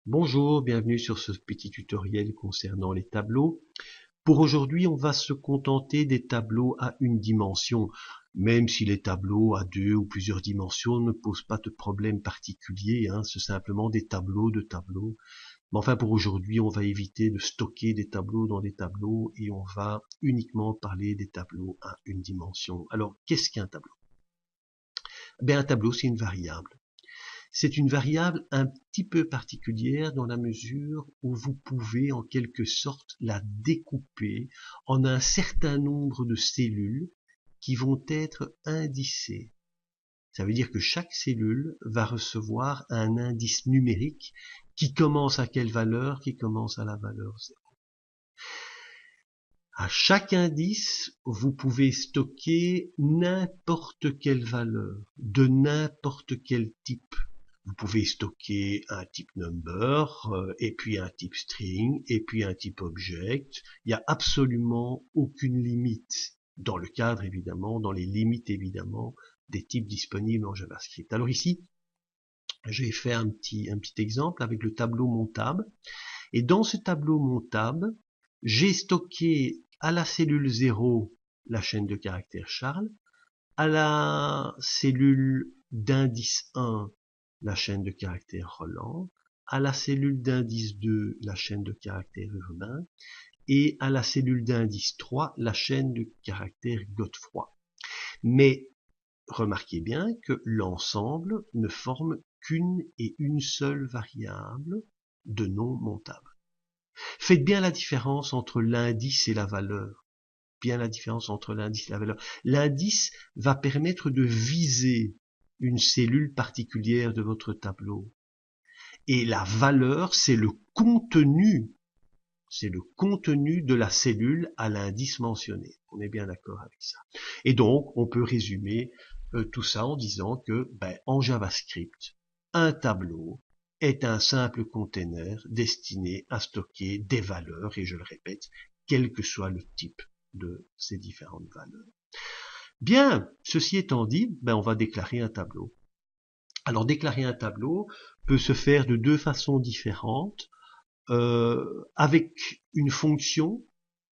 Bonjour, bienvenue sur ce petit tutoriel concernant les tableaux. Pour aujourd'hui, on va se contenter des tableaux à une dimension, même si les tableaux à deux ou plusieurs dimensions ne posent pas de problème particulier, c'est simplement des tableaux de tableaux. Mais enfin, pour aujourd'hui, on va éviter de stocker des tableaux dans des tableaux et on va uniquement parler des tableaux à une dimension. Alors, qu'est-ce qu'un tableau? Un tableau, c'est une variable. C'est une variable un petit peu particulière dans la mesure où vous pouvez en quelque sorte la découper en un certain nombre de cellules qui vont être indicées. Ça veut dire que chaque cellule va recevoir un indice numérique qui commence à quelle valeur? Qui commence à la valeur 0. À chaque indice, vous pouvez stocker n'importe quelle valeur, de n'importe quel type. Vous pouvez stocker un type number, et puis un type string, et puis un type object. Il n'y a absolument aucune limite, dans le cadre évidemment, dans les limites évidemment, des types disponibles en JavaScript. Alors ici, j'ai fait un petit exemple avec le tableau montable. Et dans ce tableau montable, j'ai stocké à la cellule 0 la chaîne de caractères Charles, à la cellule d'indice 1 la chaîne de caractères Roland, à la cellule d'indice 2 la chaîne de caractères Urbain, et à la cellule d'indice 3 la chaîne de caractères Godefroy. Mais remarquez bien que l'ensemble ne forme qu'une et une seule variable de nom montable. Faites bien la différence entre l'indice et la valeur. Bien la différence entre l'indice et la valeur. L'indice va permettre de viser une cellule particulière de votre tableau. Et la valeur, c'est le contenu de la cellule à l'indice mentionné. On est bien d'accord avec ça. Et donc, on peut résumer tout ça en disant que, en JavaScript, un tableau est un simple container destiné à stocker des valeurs, et je le répète, quel que soit le type de ces différentes valeurs. Bien, ceci étant dit, on va déclarer un tableau. Alors, déclarer un tableau peut se faire de deux façons différentes. Avec une fonction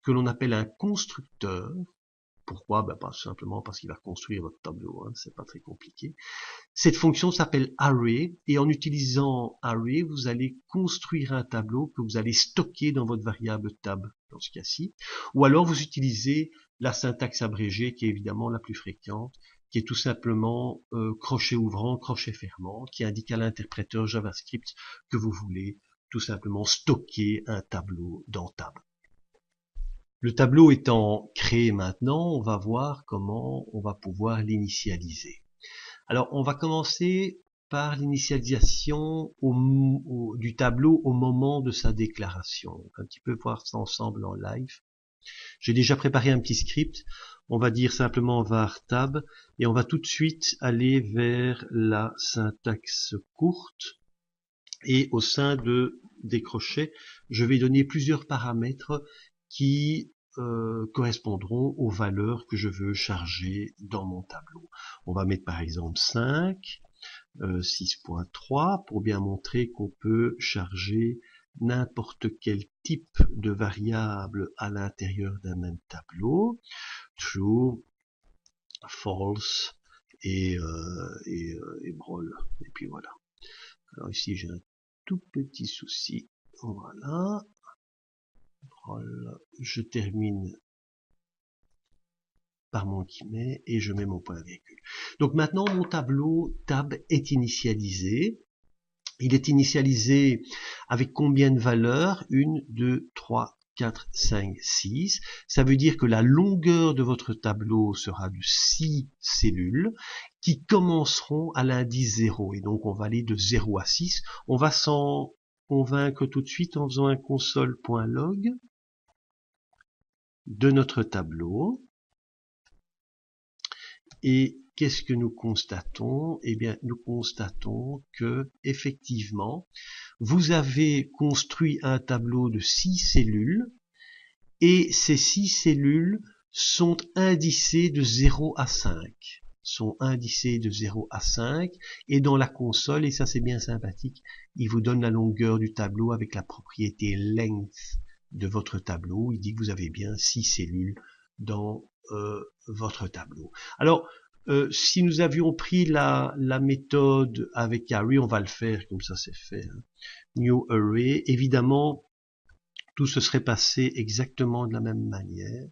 que l'on appelle un constructeur. Pourquoi? Pas simplement parce qu'il va construire votre tableau, c'est pas très compliqué. Cette fonction s'appelle array, et en utilisant array, vous allez construire un tableau que vous allez stocker dans votre variable tab, dans ce cas-ci. Ou alors vous utilisez la syntaxe abrégée, qui est évidemment la plus fréquente, qui est tout simplement crochet ouvrant, crochet fermant, qui indique à l'interpréteur JavaScript que vous voulez tout simplement stocker un tableau dans tab. Le tableau étant créé maintenant, on va voir comment on va pouvoir l'initialiser. Alors, on va commencer par l'initialisation du tableau au moment de sa déclaration. On va un petit peu voir ça ensemble en live. J'ai déjà préparé un petit script. On va dire simplement var tab et on va tout de suite aller vers la syntaxe courte. Et au sein des crochets, je vais donner plusieurs paramètres qui correspondront aux valeurs que je veux charger dans mon tableau. On va mettre par exemple 5, 6.3 pour bien montrer qu'on peut charger n'importe quel type de variable à l'intérieur d'un même tableau. True, false et broll. Et puis voilà. Alors ici j'ai un tout petit souci. Voilà. Je termine par mon guillemet et je mets mon point virgule. Donc maintenant mon tableau tab est initialisé. Il est initialisé avec combien de valeurs? 1, 2, 3, 4, 5, 6. Ça veut dire que la longueur de votre tableau sera de 6 cellules qui commenceront à l'indice 0. Et donc on va aller de 0 à 6. On va s'en convaincre tout de suite en faisant un console.log de notre tableau. Et qu'est-ce que nous constatons? Eh bien, nous constatons que, effectivement, vous avez construit un tableau de 6 cellules, et ces 6 cellules sont indicées de 0 à 5. sont indicés de 0 à 5, et dans la console, et ça c'est bien sympathique, il vous donne la longueur du tableau avec la propriété length de votre tableau. Il dit que vous avez bien 6 cellules dans votre tableau. Alors, si nous avions pris la méthode avec Array, on va le faire, comme ça c'est fait, hein. New Array, évidemment, tout se serait passé exactement de la même manière,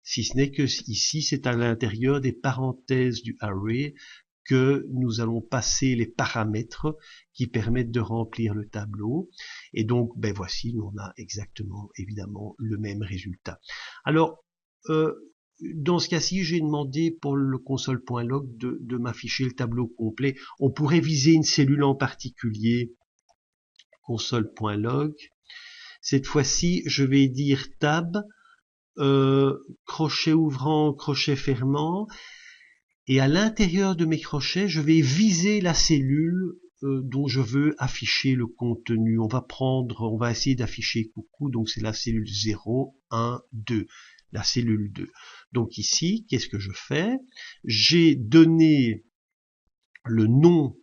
si ce n'est que ici, c'est à l'intérieur des parenthèses du array que nous allons passer les paramètres qui permettent de remplir le tableau. Et donc, ben voici, nous on a exactement, évidemment, le même résultat. Alors, dans ce cas-ci, j'ai demandé pour le console.log de m'afficher le tableau complet. On pourrait viser une cellule en particulier, console.log. Cette fois-ci, je vais dire tab, crochet ouvrant, crochet fermant, et à l'intérieur de mes crochets, je vais viser la cellule dont je veux afficher le contenu. On va essayer d'afficher coucou, donc c'est la cellule 0, 1, 2, la cellule 2. Donc ici, qu'est-ce que je fais? J'ai donné le nom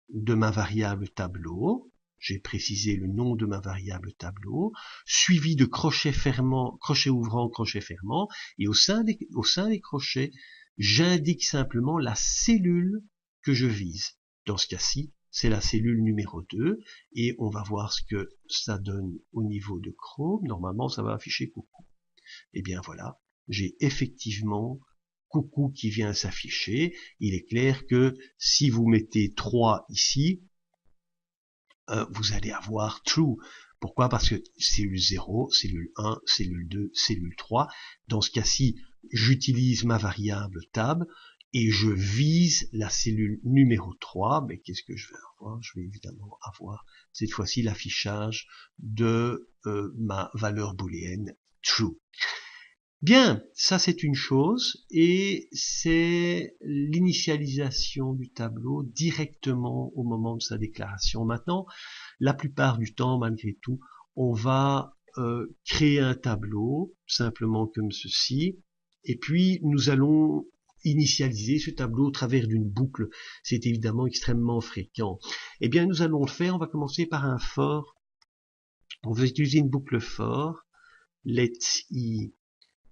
de ma variable tableau, j'ai précisé le nom de ma variable tableau, suivi de crochet fermant, crochet ouvrant, crochet fermant, et au sein des crochets, j'indique simplement la cellule que je vise. Dans ce cas-ci, c'est la cellule numéro 2, et on va voir ce que ça donne au niveau de Chrome. Normalement, ça va afficher coucou. Et bien voilà, j'ai effectivement coucou qui vient s'afficher. Il est clair que si vous mettez 3 ici, vous allez avoir true. Pourquoi? Parce que cellule 0, cellule 1, cellule 2, cellule 3. Dans ce cas-ci, j'utilise ma variable tab et je vise la cellule numéro 3. Mais qu'est-ce que je vais avoir? Je vais évidemment avoir cette fois-ci l'affichage de ma valeur booléenne true. Bien, ça c'est une chose, et c'est l'initialisation du tableau directement au moment de sa déclaration. Maintenant, la plupart du temps, malgré tout, on va créer un tableau, simplement comme ceci, et puis nous allons initialiser ce tableau au travers d'une boucle. C'est évidemment extrêmement fréquent. Eh bien, nous allons le faire, on va commencer par un for. On va utiliser une boucle for, let i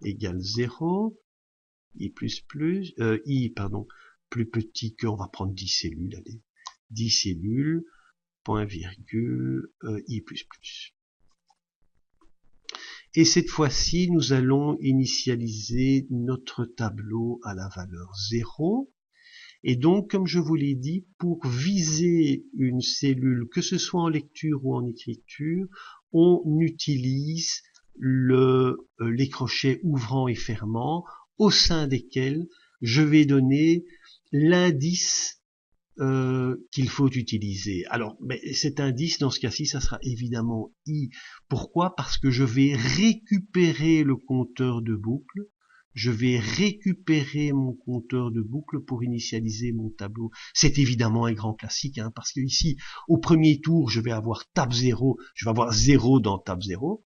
égale 0, i++, i, pardon, plus petit que, on va prendre 10 cellules, allez, 10 cellules, point virgule, i++. Et cette fois-ci, nous allons initialiser notre tableau à la valeur 0. Et donc, comme je vous l'ai dit, pour viser une cellule, que ce soit en lecture ou en écriture, on utilise les crochets ouvrants et fermants, au sein desquels je vais donner l'indice qu'il faut utiliser. Alors, cet indice, dans ce cas-ci, ça sera évidemment i. Pourquoi? Parce que je vais récupérer le compteur de boucle. Je vais récupérer mon compteur de boucle pour initialiser mon tableau. C'est évidemment un grand classique, hein, parce que ici, au premier tour, je vais avoir tab 0, je vais avoir 0 dans tab 0.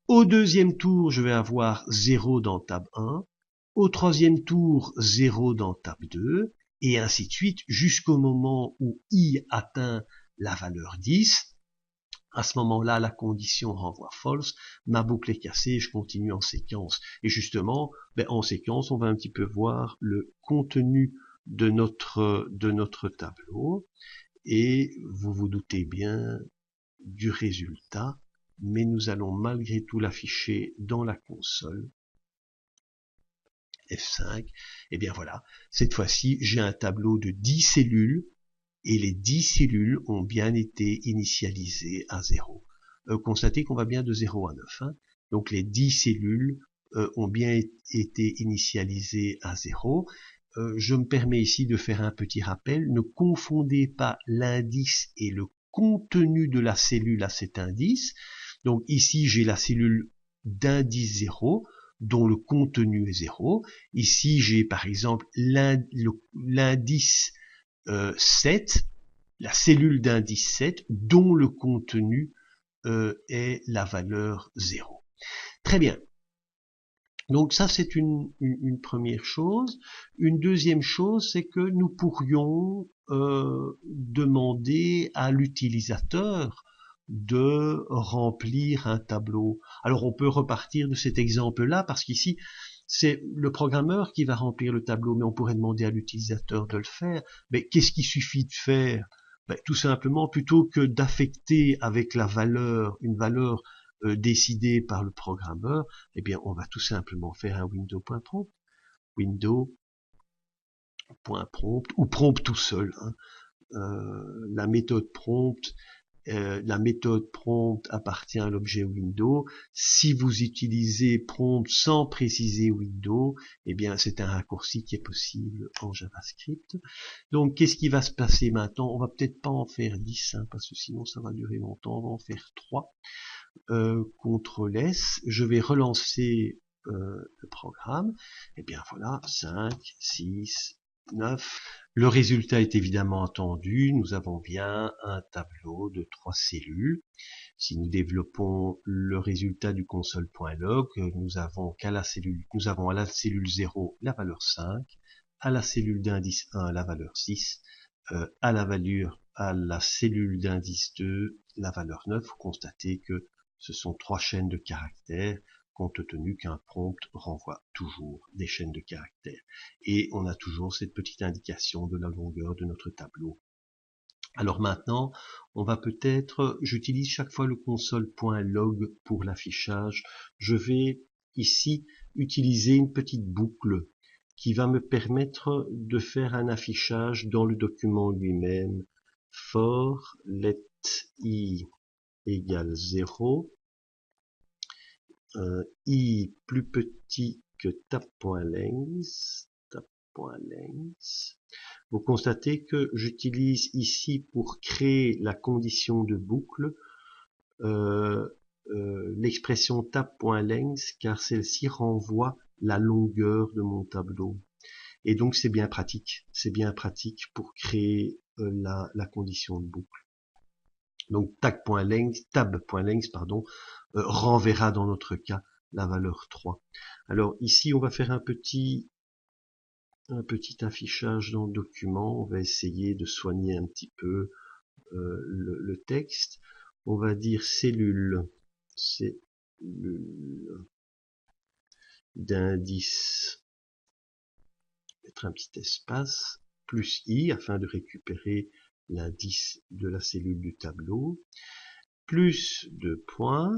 Au deuxième tour, je vais avoir 0 dans tab 1. Au troisième tour, 0 dans tab 2. Et ainsi de suite, jusqu'au moment où i atteint la valeur 10. À ce moment-là, la condition renvoie false, ma boucle est cassée, je continue en séquence. Et justement, en séquence, on va un petit peu voir le contenu de notre tableau. Et vous vous doutez bien du résultat, mais nous allons malgré tout l'afficher dans la console. F5, et bien voilà, cette fois-ci, j'ai un tableau de 10 cellules, et les 10 cellules ont bien été initialisées à 0. Constatez qu'on va bien de 0 à 9. Hein. Donc les 10 cellules ont bien été initialisées à 0. Je me permets ici de faire un petit rappel. Ne confondez pas l'indice et le contenu de la cellule à cet indice. Donc ici, j'ai la cellule d'indice 0, dont le contenu est 0. Ici, j'ai par exemple l'indice 7, la cellule d'indice 7, dont le contenu est la valeur 0. Très bien. Donc ça, c'est une première chose. Une deuxième chose, c'est que nous pourrions demander à l'utilisateur de remplir un tableau. Alors on peut repartir de cet exemple-là parce qu'ici, c'est le programmeur qui va remplir le tableau, mais on pourrait demander à l'utilisateur de le faire. Mais qu'est-ce qu'il suffit de faire? Ben, tout simplement, plutôt que d'affecter avec la valeur, une valeur décidée par le programmeur, eh bien, on va tout simplement faire un window.prompt, window.prompt, ou prompt tout seul, hein. La méthode prompt appartient à l'objet window. Si vous utilisez prompt sans préciser window, eh bien c'est un raccourci qui est possible en JavaScript. Donc qu'est-ce qui va se passer maintenant? On va peut-être pas en faire 10, hein, parce que sinon ça va durer longtemps. On va en faire 3. CTRL S, je vais relancer le programme. Et bien voilà, 5, 6, 9. Le résultat est évidemment attendu. Nous avons bien un tableau de 3 cellules. Si nous développons le résultat du console.log, nous avons à la cellule 0 la valeur 5, à la cellule d'indice 1 la valeur 6, à la cellule d'indice 2 la valeur 9. Vous constatez que ce sont 3 chaînes de caractères, compte tenu qu'un prompt renvoie toujours des chaînes de caractères. Et on a toujours cette petite indication de la longueur de notre tableau. Alors maintenant, on va peut-être, j'utilise chaque fois le console.log pour l'affichage. Je vais ici utiliser une petite boucle qui va me permettre de faire un affichage dans le document lui-même. For let i égale 0, i plus petit que tab.length, vous constatez que j'utilise ici pour créer la condition de boucle l'expression tab.length car celle-ci renvoie la longueur de mon tableau. Et donc c'est bien pratique pour créer la condition de boucle. Donc tab.length renverra dans notre cas la valeur 3. Alors ici on va faire un petit affichage dans le document. On va essayer de soigner un petit peu le texte. On va dire cellule d'indice, mettre un petit espace, plus i afin de récupérer l'indice de la cellule du tableau, plus de points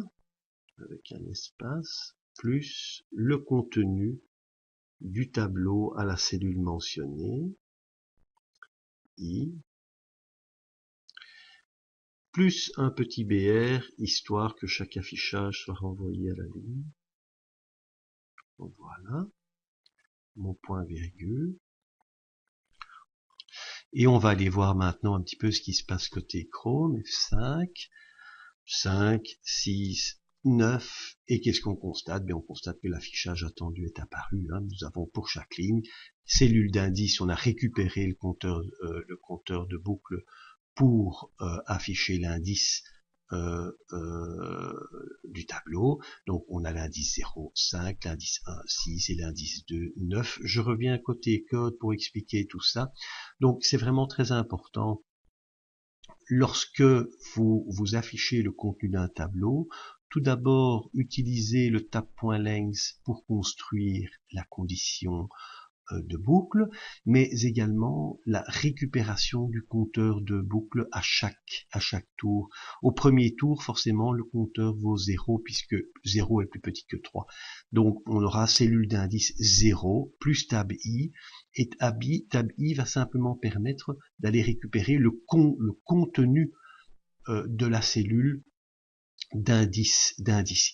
avec un espace, plus le contenu du tableau à la cellule mentionnée, i, plus un petit BR, histoire que chaque affichage soit renvoyé à la ligne. Donc voilà, mon point virgule. Et on va aller voir maintenant un petit peu ce qui se passe côté Chrome, F5, 5, 6, 9, et qu'est-ce qu'on constate? Bien, on constate que l'affichage attendu est apparu, hein. Nous avons pour chaque ligne, cellule d'indice, on a récupéré le compteur de boucle pour afficher l'indice du tableau. Donc on a l'indice 0, 5, l'indice 1, 6 et l'indice 2, 9. Je reviens côté code pour expliquer tout ça. Donc c'est vraiment très important. Lorsque vous affichez le contenu d'un tableau, tout d'abord utilisez le tab.length pour construire la condition de boucle, mais également la récupération du compteur de boucle à chaque tour. Au premier tour, forcément, le compteur vaut 0 puisque 0 est plus petit que 3. Donc, on aura cellule d'indice 0 plus tab i, et tab i va simplement permettre d'aller récupérer le contenu de la cellule d'indice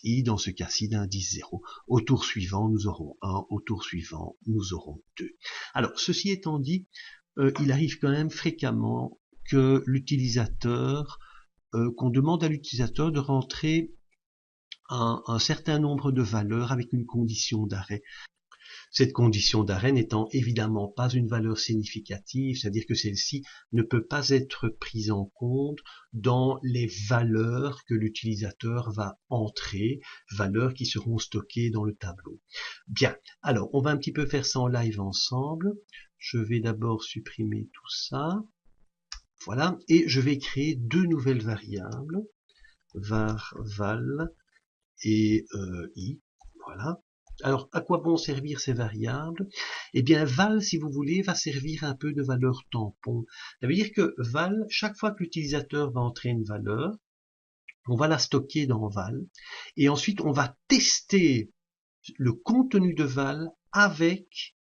i, dans ce cas-ci d'indice 0. Au tour suivant, nous aurons 1, au tour suivant, nous aurons 2. Alors, ceci étant dit, il arrive quand même fréquemment que l'utilisateur, qu'on demande à l'utilisateur de rentrer un certain nombre de valeurs avec une condition d'arrêt. Cette condition d'arrêt n'étant évidemment pas une valeur significative, c'est-à-dire que celle-ci ne peut pas être prise en compte dans les valeurs que l'utilisateur va entrer, valeurs qui seront stockées dans le tableau. Bien, alors on va un petit peu faire ça en live ensemble. Je vais d'abord supprimer tout ça. Voilà, et je vais créer deux nouvelles variables, var, val et i. Voilà. Alors, à quoi vont servir ces variables? Eh bien, val, si vous voulez, va servir un peu de valeur tampon. Ça veut dire que val, chaque fois que l'utilisateur va entrer une valeur, on va la stocker dans val, et ensuite on va tester le contenu de val avec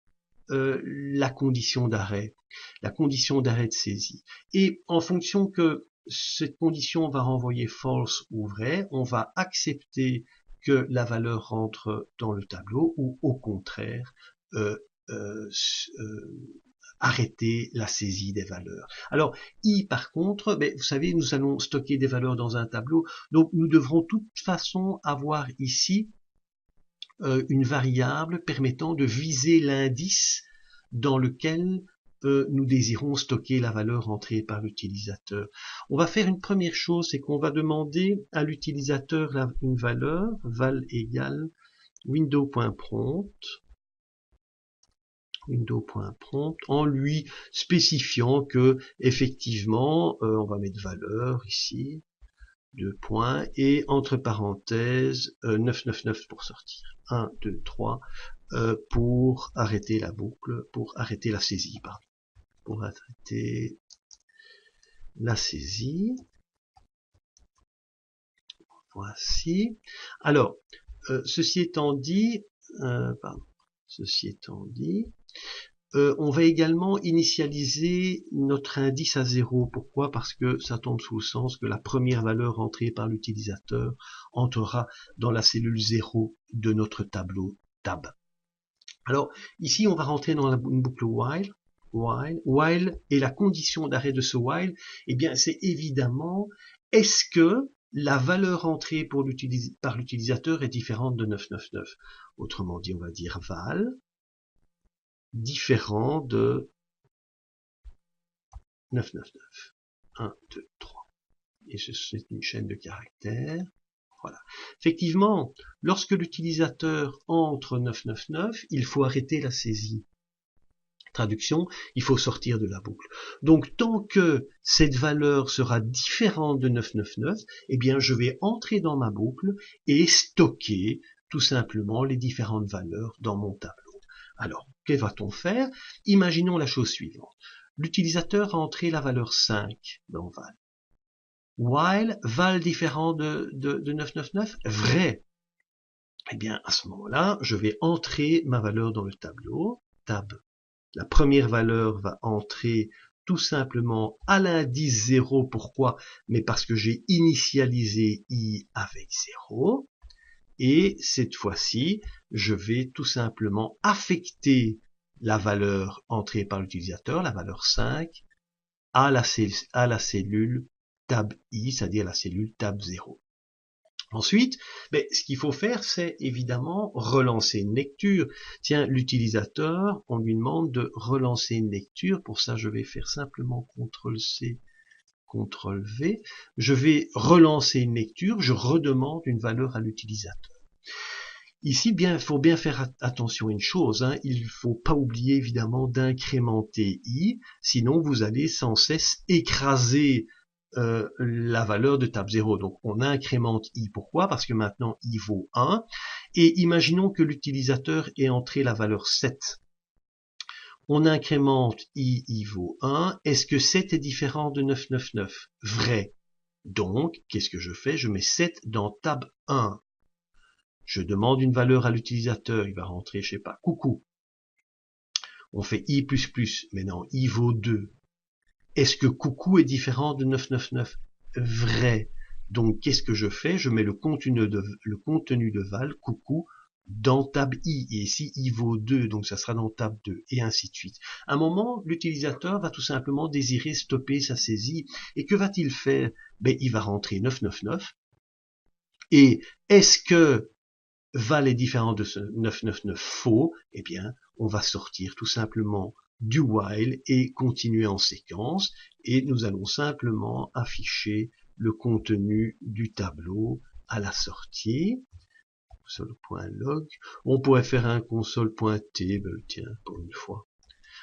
la condition d'arrêt de saisie. Et en fonction que cette condition va renvoyer false ou vrai, on va accepter que la valeur rentre dans le tableau ou au contraire arrêter la saisie des valeurs. Alors, i par contre, vous savez, nous allons stocker des valeurs dans un tableau, donc nous devrons de toute façon avoir ici une variable permettant de viser l'indice dans lequel nous désirons stocker la valeur entrée par l'utilisateur. On va faire une première chose, c'est qu'on va demander à l'utilisateur une valeur, val égale window.prompt, en lui spécifiant que effectivement on va mettre valeur ici, 2 points, et entre parenthèses 999 pour sortir. 1, 2, 3 pour arrêter la boucle, pour arrêter la saisie, pardon. Pour arrêter la saisie. Voici. Alors, ceci étant dit, on va également initialiser notre indice à 0. Pourquoi? Parce que ça tombe sous le sens que la première valeur entrée par l'utilisateur entrera dans la cellule 0 de notre tableau tab. Alors, ici, on va rentrer dans une boucle while. While, et la condition d'arrêt de ce while, eh bien, c'est évidemment, est-ce que la valeur entrée par l'utilisateur est différente de 999? Autrement dit, on va dire val différent de 999. 1, 2, 3. Et c'est une chaîne de caractères. Voilà. Effectivement, lorsque l'utilisateur entre 999, il faut arrêter la saisie. Traduction, il faut sortir de la boucle. Donc, tant que cette valeur sera différente de 999, eh bien, je vais entrer dans ma boucle et stocker tout simplement les différentes valeurs dans mon tableau. Alors, que va-t-on faire? Imaginons la chose suivante. L'utilisateur a entré la valeur 5 dans val. While, val différent de 999, vrai. Eh bien, à ce moment-là, je vais entrer ma valeur dans le tableau, tab. La première valeur va entrer tout simplement à l'indice 0. Pourquoi? Mais parce que j'ai initialisé i avec 0. Et cette fois-ci, je vais tout simplement affecter la valeur entrée par l'utilisateur, la valeur 5, à la cellule tab i, c'est-à-dire la cellule tab 0. Ensuite, ce qu'il faut faire, c'est évidemment relancer une lecture. Tiens, l'utilisateur, on lui demande de relancer une lecture. Pour ça, je vais faire simplement CTRL-C, CTRL-V. Je vais relancer une lecture, je redemande une valeur à l'utilisateur. Ici, il faut bien faire attention à une chose, hein. Il ne faut pas oublier évidemment d'incrémenter i, sinon vous allez sans cesse écraser la valeur de tab 0. Donc on incrémente i. Pourquoi? Parce que maintenant i vaut 1. Et imaginons que l'utilisateur ait entré la valeur 7. On incrémente i vaut 1. Est-ce que 7 est différent de 999? Vrai. Donc, qu'est-ce que je fais? Je mets 7 dans tab 1. Je demande une valeur à l'utilisateur. Il va rentrer, je sais pas, coucou. On fait i++, mais non, i vaut 2. Est-ce que coucou est différent de 999? Vrai. Donc, qu'est-ce que je fais? Je mets le contenu de val, coucou, dans tab i. Et ici, i vaut 2, donc ça sera dans tab 2, et ainsi de suite. À un moment, l'utilisateur va tout simplement désirer stopper sa saisie. Et que va-t-il faire? Il va rentrer 999. Et est-ce que val est différent de ce 999 faux, eh bien, on va sortir tout simplement du while et continuer en séquence, et nous allons simplement afficher le contenu du tableau à la sortie. Console.log. On pourrait faire un console.table, tiens, pour une fois.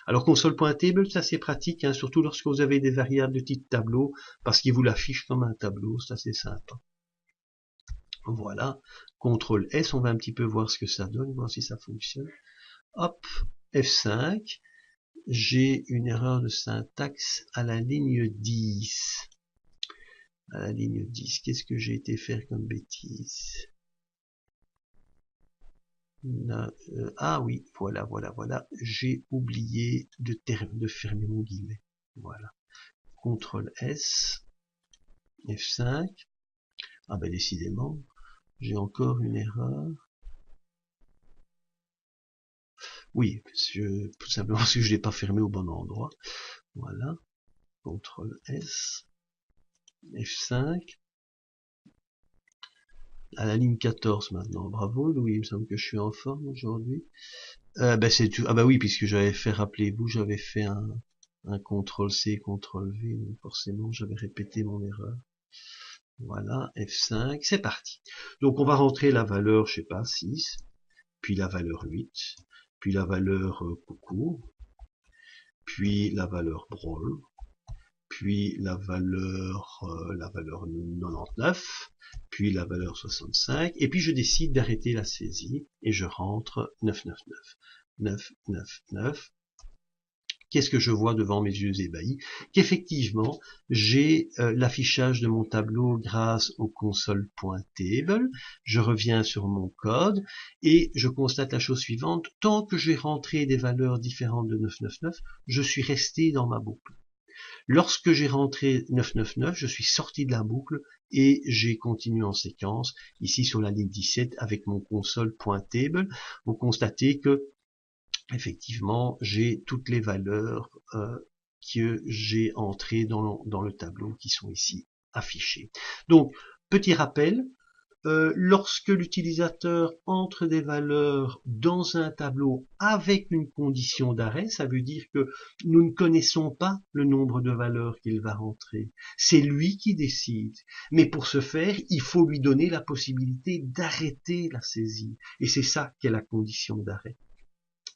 Alors console.table, ça c'est pratique, hein, surtout lorsque vous avez des variables de type tableau, parce qu'il vous l'affiche comme un tableau, c'est assez simple. Voilà, CTRL S, on va un petit peu voir ce que ça donne, voir si ça fonctionne. Hop, F5, j'ai une erreur de syntaxe à la ligne 10. À la ligne 10, qu'est-ce que j'ai été faire comme bêtise? Ah oui, voilà, j'ai oublié de fermer mon guillemet. Voilà. CTRL S, F5. Ah ben décidément, j'ai encore une erreur. Oui, tout simplement parce que je l'ai pas fermé au bon endroit. Voilà. CTRL S, F5. À la ligne 14 maintenant. Bravo Louis, il me semble que je suis en forme aujourd'hui. Ben c'est tout. Ah bah oui, puisque j'avais fait, rappelez-vous, j'avais fait un CTRL C, CTRL V, donc forcément j'avais répété mon erreur. Voilà, F5, c'est parti. Donc on va rentrer la valeur, je sais pas, 6, puis la valeur 8, puis la valeur coucou, puis la valeur brawl, puis la valeur 99, puis la valeur 65, et puis je décide d'arrêter la saisie, et je rentre 999. 999. Qu'est-ce que je vois devant mes yeux ébahis? Qu'effectivement, j'ai l'affichage de mon tableau grâce au console.table. Je reviens sur mon code et je constate la chose suivante. Tant que j'ai rentré des valeurs différentes de 999, je suis resté dans ma boucle. Lorsque j'ai rentré 999, je suis sorti de la boucle et j'ai continué en séquence, ici sur la ligne 17, avec mon console.table. Vous constatez que effectivement, j'ai toutes les valeurs que j'ai entrées dans le tableau qui sont ici affichées. Donc, petit rappel, lorsque l'utilisateur entre des valeurs dans un tableau avec une condition d'arrêt, ça veut dire que nous ne connaissons pas le nombre de valeurs qu'il va rentrer. C'est lui qui décide. Mais pour ce faire, il faut lui donner la possibilité d'arrêter la saisie. Et c'est ça qu'est la condition d'arrêt.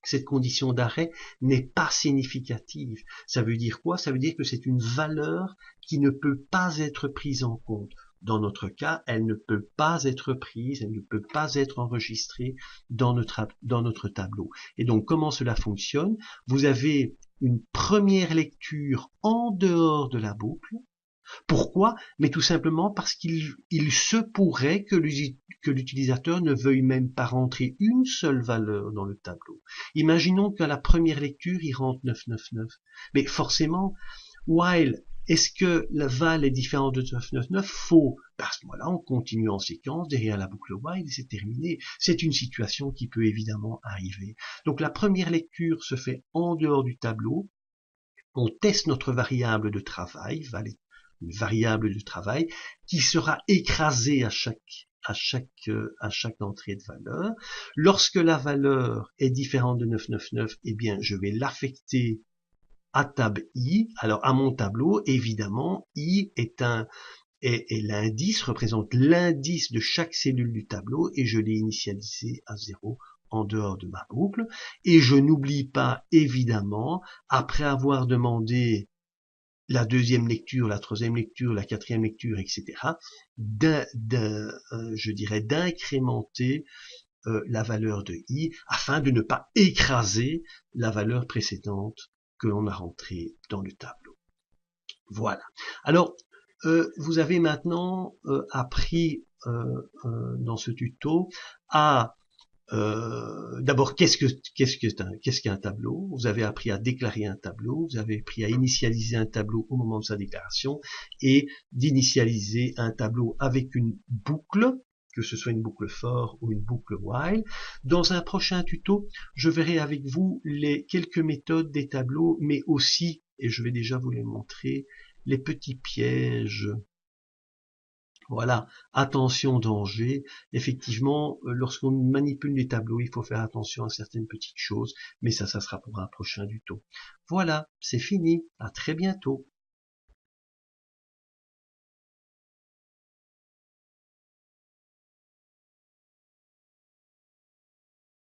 Cette condition d'arrêt n'est pas significative. Ça veut dire quoi? Ça veut dire que c'est une valeur qui ne peut pas être prise en compte. Dans notre cas, elle ne peut pas être prise, elle ne peut pas être enregistrée dans notre tableau. Et donc, comment cela fonctionne? Vous avez une première lecture en dehors de la boucle. Pourquoi? Mais tout simplement parce qu'il se pourrait que l'utilisateur ne veuille même pas rentrer une seule valeur dans le tableau. Imaginons qu'à la première lecture, il rentre 999. Mais forcément, while, est-ce que la val est différente de 999? Faux. À ce moment-là, on continue en séquence derrière la boucle while et c'est terminé. C'est une situation qui peut évidemment arriver. Donc la première lecture se fait en dehors du tableau. On teste notre variable de travail, une variable de travail, qui sera écrasée à chaque entrée de valeur. Lorsque la valeur est différente de 999, eh bien, je vais l'affecter à tab i. Alors, à mon tableau, évidemment, i est l'indice, représente l'indice de chaque cellule du tableau et je l'ai initialisé à 0 en dehors de ma boucle. Et je n'oublie pas, évidemment, après avoir demandé la deuxième lecture, la troisième lecture, la quatrième lecture, etc., je dirais d'incrémenter la valeur de i afin de ne pas écraser la valeur précédente que l'on a rentrée dans le tableau. Voilà. Alors, vous avez maintenant appris dans ce tuto à d'abord, qu'est-ce qu'un tableau? Vous avez appris à déclarer un tableau, vous avez appris à initialiser un tableau au moment de sa déclaration et d'initialiser un tableau avec une boucle, que ce soit une boucle for ou une boucle while. Dans un prochain tuto, je verrai avec vous quelques méthodes des tableaux, mais aussi, et je vais déjà vous les montrer, les petits pièges Voilà, attention danger. Effectivement, lorsqu'on manipule les tableaux, il faut faire attention à certaines petites choses, mais ça sera pour un prochain tuto. Voilà, c'est fini. À très bientôt.